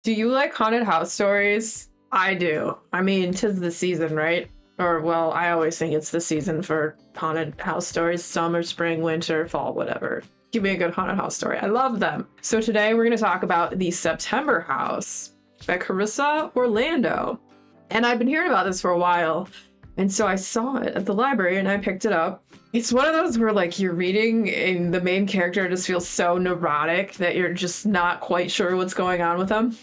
Do you like haunted house stories? I do. I mean, 'tis the season, right? Or, well, I always think it's the season for haunted house stories. Summer, spring, winter, fall, whatever. Give me a good haunted house story. I love them. So today we're going to talk about The September House by Carissa Orlando. And I've been hearing about this for a while. And so I saw it at the library and I picked it up. It's one of those where like you're reading and the main character just feels so neurotic that you're just not quite sure what's going on with them.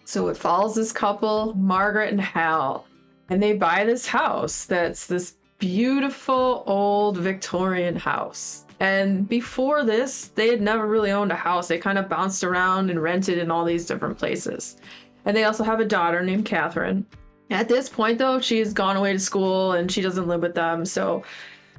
So it follows this couple, Margaret and Hal, and they buy this house that's this beautiful old Victorian house. And before this, they had never really owned a house. They kind of bounced around and rented in all these different places. And they also have a daughter named Catherine. At this point, though, she's gone away to school and she doesn't live with them. So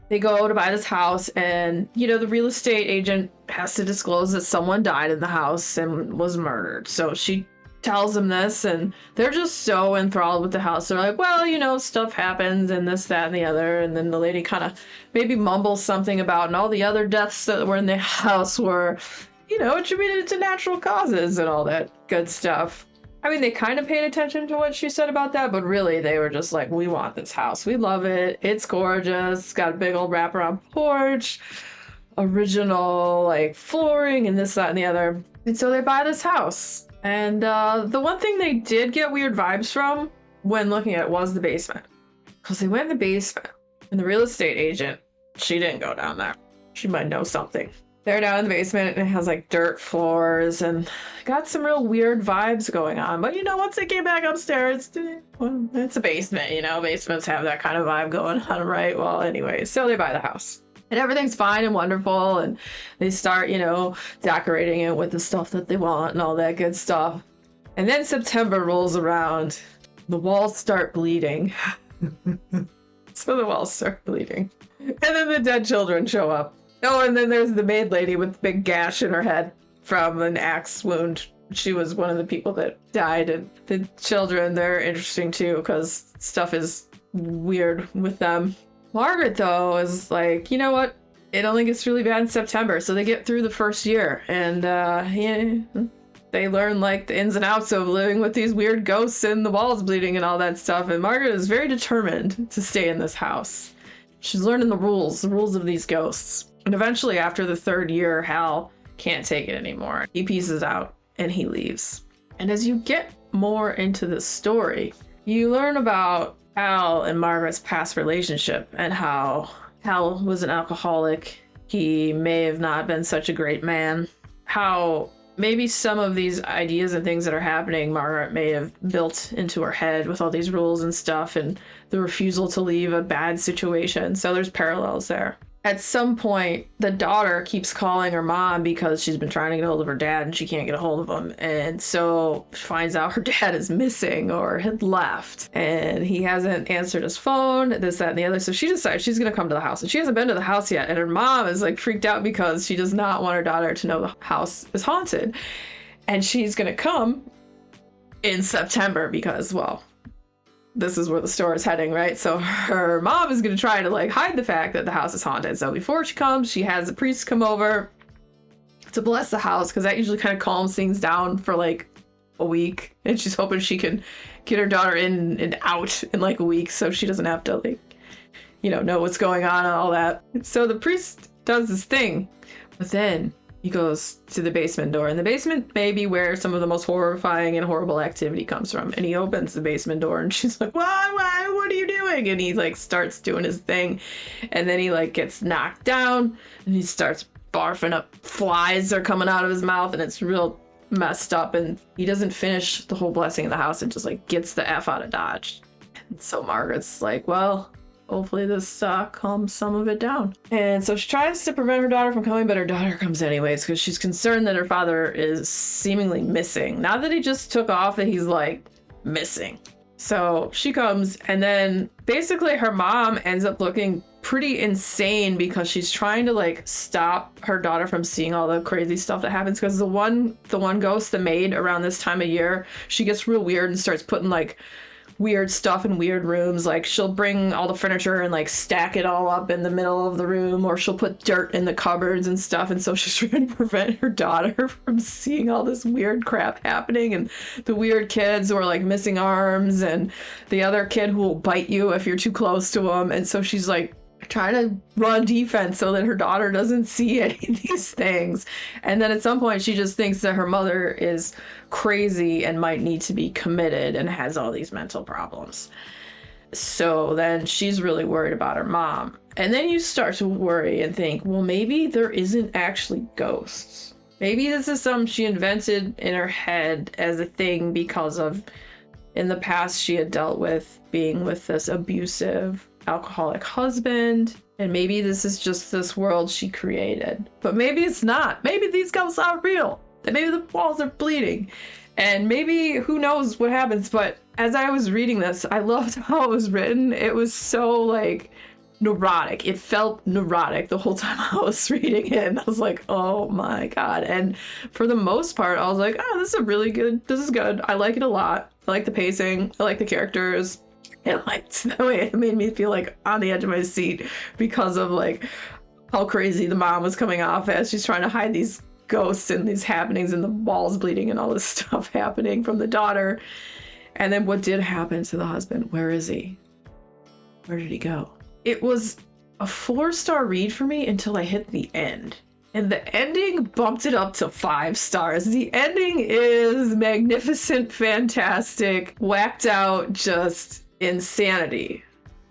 they go to buy this house and, you know, the real estate agent has to disclose that someone died in the house and was murdered. So she tells them this and they're just so enthralled with the house. They're like, well, you know, stuff happens and this, that, and the other. And then the lady kind of maybe mumbles something about, and all the other deaths that were in the house were, you know, attributed to natural causes and all that good stuff. I mean, they kind of paid attention to what she said about that, but really they were just like, we want this house. We love it. It's gorgeous. It's got a big old wraparound porch, original like flooring and this, that, and the other. And so they buy this house. And the one thing they did get weird vibes from when looking at it was the basement. Because they went in the basement and the real estate agent, she didn't go down there. She might know something. They're down in the basement and it has like dirt floors and got some real weird vibes going on. But you know, once they came back upstairs, well, it's a basement, you know, basements have that kind of vibe going on, right? Well, anyway, so they buy the house and everything's fine and wonderful. And they start, you know, decorating it with the stuff that they want and all that good stuff. And then September rolls around, the walls start bleeding. So the walls start bleeding. And then the dead children show up. Oh, and then there's the maid lady with the big gash in her head from an axe wound. She was one of the people that died. And the children, they're interesting too, because stuff is weird with them. Margaret, though, is like, you know what? It only gets really bad in September. So they get through the first year. And yeah, they learn like the ins and outs of living with these weird ghosts and the walls bleeding and all that stuff. And Margaret is very determined to stay in this house. She's learning the rules of these ghosts. And eventually, after the third year, Hal can't take it anymore. He pieces out and he leaves. And as you get more into the story, you learn about Hal and Margaret's past relationship and how Hal was an alcoholic. He may have not been such a great man. How maybe some of these ideas and things that are happening, Margaret may have built into her head with all these rules and stuff and the refusal to leave a bad situation. So there's parallels there. At some point, the daughter keeps calling her mom because she's been trying to get a hold of her dad and she can't get a hold of him. And so she finds out her dad is missing or had left and he hasn't answered his phone, this, that, and the other. So she decides she's going to come to the house and she hasn't been to the house yet. And her mom is like freaked out because she does not want her daughter to know the house is haunted. And she's going to come in September because, well, this is where the story is heading, right? So her mom is going to try to like hide the fact that the house is haunted. So before she comes, she has a priest come over to bless the house because that usually kind of calms things down for like a week. And she's hoping she can get her daughter in and out in like a week so she doesn't have to like, you know what's going on and all that. So the priest does this thing, but then he goes to the basement door, and the basement may be where some of the most horrifying and horrible activity comes from. And he opens the basement door and she's like, why, what are you doing? And he like starts doing his thing. And then he like gets knocked down and he starts barfing up. Flies are coming out of his mouth and it's real messed up. And he doesn't finish the whole blessing in the house and just like gets the F out of Dodge. And so Margaret's like, well, hopefully this calms some of it down. And so she tries to prevent her daughter from coming, but her daughter comes anyways because she's concerned that her father is seemingly missing. Not that he just took off, that he's like missing. So she comes, and then basically her mom ends up looking pretty insane because she's trying to like stop her daughter from seeing all the crazy stuff that happens. Because the one ghost, the maid, around this time of year, she gets real weird and starts putting like weird stuff in weird rooms. Like she'll bring all the furniture and like stack it all up in the middle of the room, or she'll put dirt in the cupboards and stuff. And so she's trying to prevent her daughter from seeing all this weird crap happening, and the weird kids who are like missing arms, and the other kid who will bite you if you're too close to him. And so she's like trying to run defense so that her daughter doesn't see any of these things. And then at some point she just thinks that her mother is crazy and might need to be committed and has all these mental problems. So then she's really worried about her mom. And then you start to worry and think, well, maybe there isn't actually ghosts. Maybe this is something she invented in her head as a thing because of in the past she had dealt with being with this abusive alcoholic husband, and maybe this is just this world she created. But maybe it's not. Maybe these ghosts are real. Maybe the walls are bleeding, and maybe who knows what happens. But as I was reading this, I loved how it was written. It was so like neurotic. It felt neurotic the whole time I was reading it, and I was like, oh my god. And for the most part I was like, oh, this is good. I like it a lot. I like the pacing. I like the characters. And like that way it made me feel like on the edge of my seat because of like how crazy the mom was coming off as she's trying to hide these ghosts and these happenings and the walls bleeding and all this stuff happening from the daughter. And then what did happen to the husband? Where is he? Where did he go? It was a 4-star read for me until I hit the end. And the ending bumped it up to 5 stars. The ending is magnificent, fantastic, whacked out, just insanity.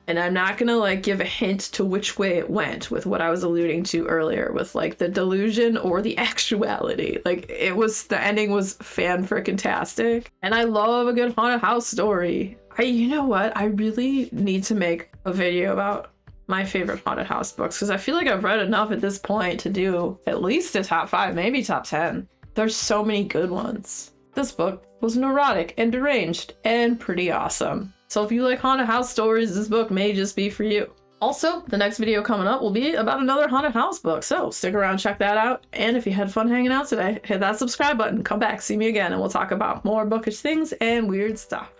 And I'm not gonna like give a hint to which way it went with what I was alluding to earlier with like the delusion or the actuality. Like it was, the ending was fan-frickin-tastic. And I love a good haunted house story. You know what? I really need to make a video about my favorite haunted house books, because I feel like I've read enough at this point to do at least a top 5, maybe top 10. There's so many good ones. This book was neurotic and deranged and pretty awesome. So if you like haunted house stories, this book may just be for you. Also, the next video coming up will be about another haunted house book, so stick around, check that out. And if you had fun hanging out today, hit that subscribe button, come back, see me again, and we'll talk about more bookish things and weird stuff.